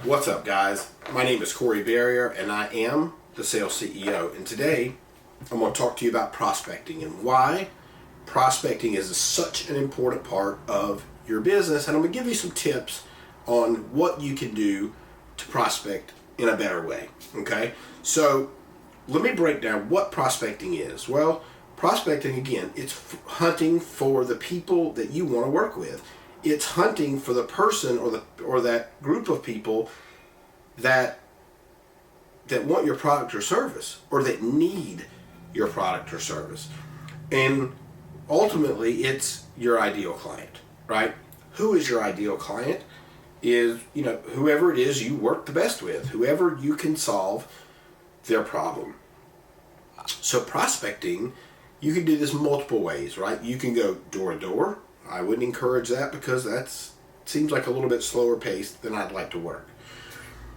What's up, guys? My name is Corey Barrier, and I am the Sales CEO. And today, I'm going to talk to you about prospecting and why prospecting is such an important part of your business. And I'm going to give you some tips on what you can do to prospect in a better way. Okay? So, let me break down what prospecting is. Well, prospecting, again, it's hunting for the people that you want to work with. It's hunting for the person or that group of people that want your product or service, or that need your product or service. And ultimately, it's your ideal client, right? Who is your ideal client? Is, whoever it is you work the best with, whoever you can solve their problem. So prospecting, you can do this multiple ways, right? You can go door to door. I wouldn't encourage that because that seems like a little bit slower paced than I'd like to work.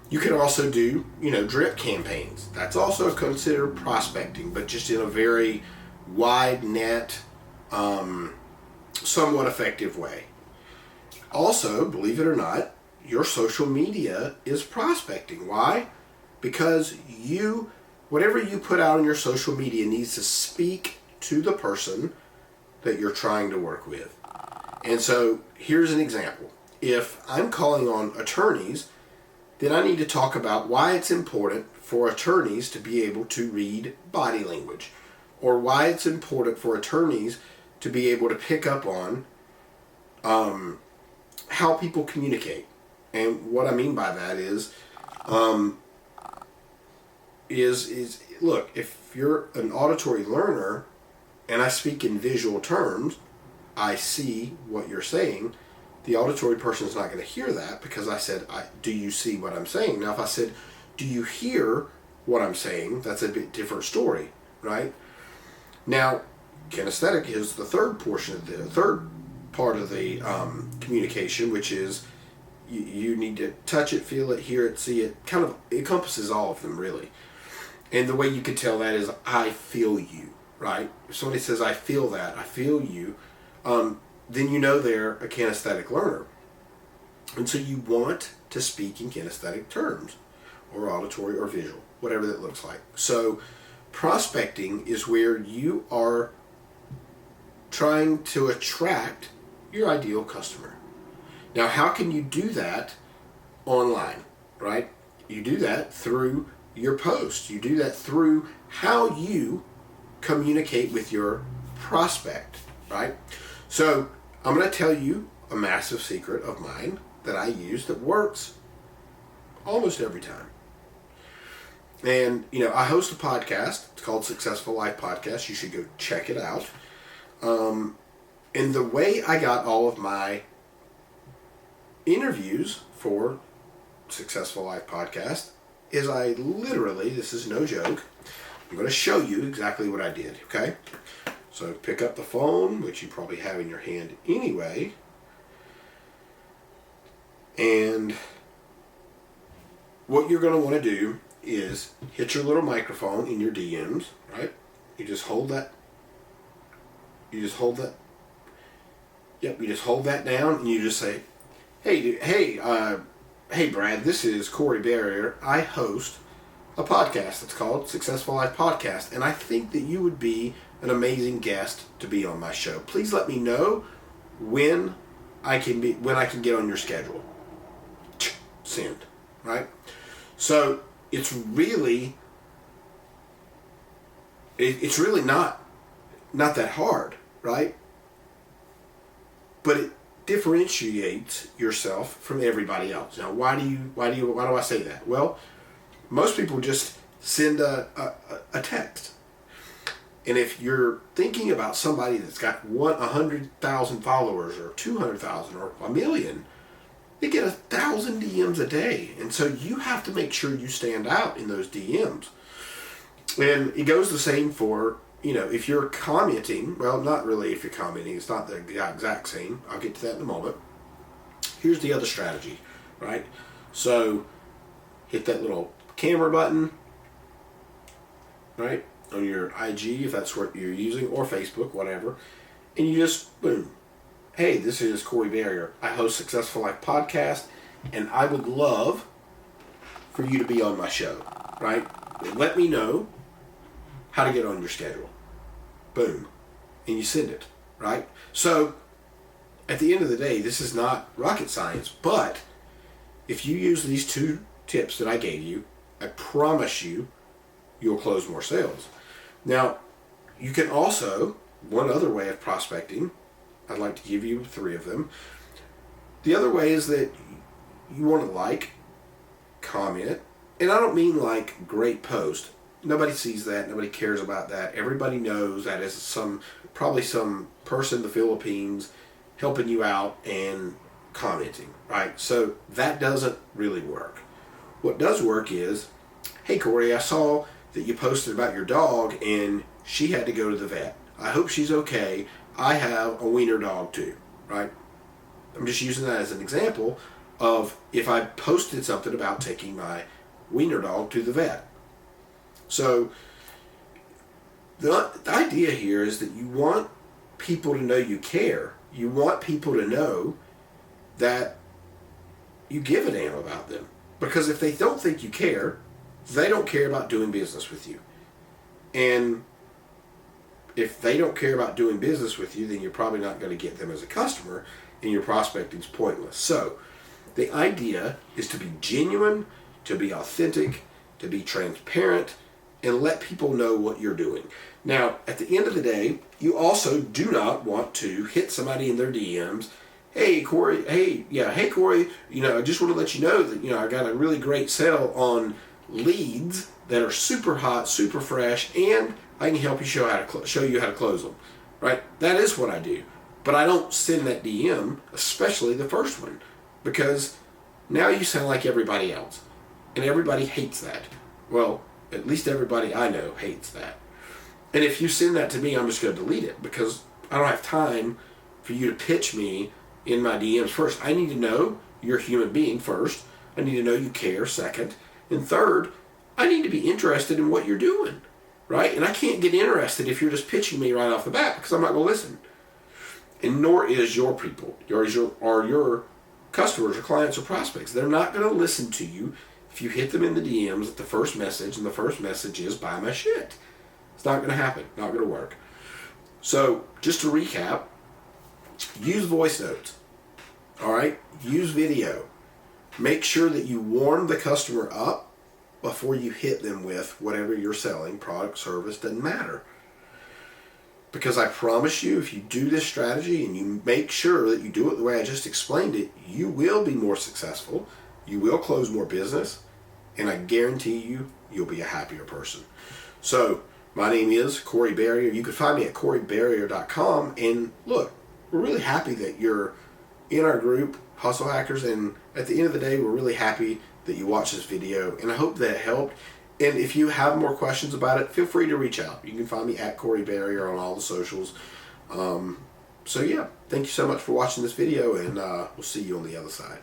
You can also do, drip campaigns. That's also considered prospecting, but just in a very wide net, somewhat effective way. Also, believe it or not, your social media is prospecting. Why? Because whatever you put out on your social media needs to speak to the person that you're trying to work with. And so here's an example. If I'm calling on attorneys, then I need to talk about why it's important for attorneys to be able to read body language, or why it's important for attorneys to be able to pick up on how people communicate. And what I mean by that is look, if you're an auditory learner and I speak in visual terms, I see what you're saying. The auditory person is not going to hear that because I said, do you see what I'm saying? Now, if I said, do you hear what I'm saying? That's a bit different story, right? Now, kinesthetic is the third part of the communication, which is you need to touch it, feel it, hear it, see it. Kind of encompasses all of them, really. And the way you can tell that is, I feel you, right? If somebody says, I feel that, I feel you, then you know they're a kinesthetic learner. And so you want to speak in kinesthetic terms, or auditory or visual, whatever that looks like. So prospecting is where you are trying to attract your ideal customer. Now, how can you do that online, right? You do that through your posts. You do that through how you communicate with your prospect, right? So I'm going to tell you a massive secret of mine that I use that works almost every time. And, I host a podcast. It's called Successful Life Podcast. You should go check it out. And the way I got all of my interviews for Successful Life Podcast is I literally, this is no joke, I'm going to show you exactly what I did, okay? So pick up the phone, which you probably have in your hand anyway, and what you're going to want to do is hit your little microphone in your DMs, right? You just hold that down, and you just say, hey Brad, this is Corey Barrier. I host a podcast that's called Successful Life Podcast, and I think that you would be an amazing guest to be on my show. Please let me know when I can get on your schedule. Send, right? So it's really not that hard, right? But it differentiates yourself from everybody else. Now, why do I say that? Well, most people just send a text. And if you're thinking about somebody that's got 100,000 followers or 200,000 or 1 million, they get 1,000 DMs a day. And so you have to make sure you stand out in those DMs. And it goes the same for, if you're commenting, well, not really if you're commenting, it's not the exact same. I'll get to that in a moment. Here's the other strategy, right? So hit that little camera button, right? On your IG, if that's what you're using, or Facebook, whatever, and you just, boom. Hey, this is Corey Barrier. I host Successful Life Podcast, and I would love for you to be on my show, right? Let me know how to get on your schedule. Boom. And you send it, right? So at the end of the day, this is not rocket science, but if you use these 2 tips that I gave you, I promise you, you'll close more sales. Now, you can also, one other way of prospecting, I'd like to give you 3 of them. The other way is that you want to like, comment, and I don't mean like great post. Nobody sees that. Nobody cares about that. Everybody knows that is probably some person in the Philippines helping you out and commenting, right? So that doesn't really work. What does work is, hey Corey, I saw that you posted about your dog and she had to go to the vet. I hope she's okay. I have a wiener dog too, right? I'm just using that as an example of if I posted something about taking my wiener dog to the vet. So the idea here is that you want people to know you care. You want people to know that you give a damn about them. Because if they don't think you care, they don't care about doing business with you. And if they don't care about doing business with you, then you're probably not going to get them as a customer, and your prospecting is pointless. So the idea is to be genuine, to be authentic, to be transparent, and let people know what you're doing. Now, at the end of the day, you also do not want to hit somebody in their DMs. Hey Corey, hey Corey, I just want to let you know that, I got a really great sale on leads that are super hot, super fresh, and I can help you show you how to close them, right? That is what I do. But I don't send that DM, especially the first one, because now you sound like everybody else. And everybody hates that. Well, at least everybody I know hates that. And if you send that to me, I'm just going to delete it because I don't have time for you to pitch me in my DMs first. I need to know you're a human being first. I need to know you care second. And third, I need to be interested in what you're doing, right? And I can't get interested if you're just pitching me right off the bat because I'm not going to listen. And nor is your people, or your customers or clients or prospects. They're not going to listen to you if you hit them in the DMs at the first message, and the first message is buy my shit. It's not going to happen. Not going to work. So just to recap, use voice notes. All right? Use video. Make sure that you warm the customer up before you hit them with whatever you're selling, product, service, doesn't matter. Because I promise you, if you do this strategy and you make sure that you do it the way I just explained it, you will be more successful, you will close more business, and I guarantee you, you'll be a happier person. So, my name is Corey Barrier. You can find me at CoreyBarrier.com. And look, we're really happy that you're in our group, Hustle Hackers, and at the end of the day, we're really happy that you watched this video, and I hope that it helped. And if you have more questions about it, feel free to reach out. You can find me at Corey Barrier on all the socials. So yeah, thank you so much for watching this video, and we'll see you on the other side.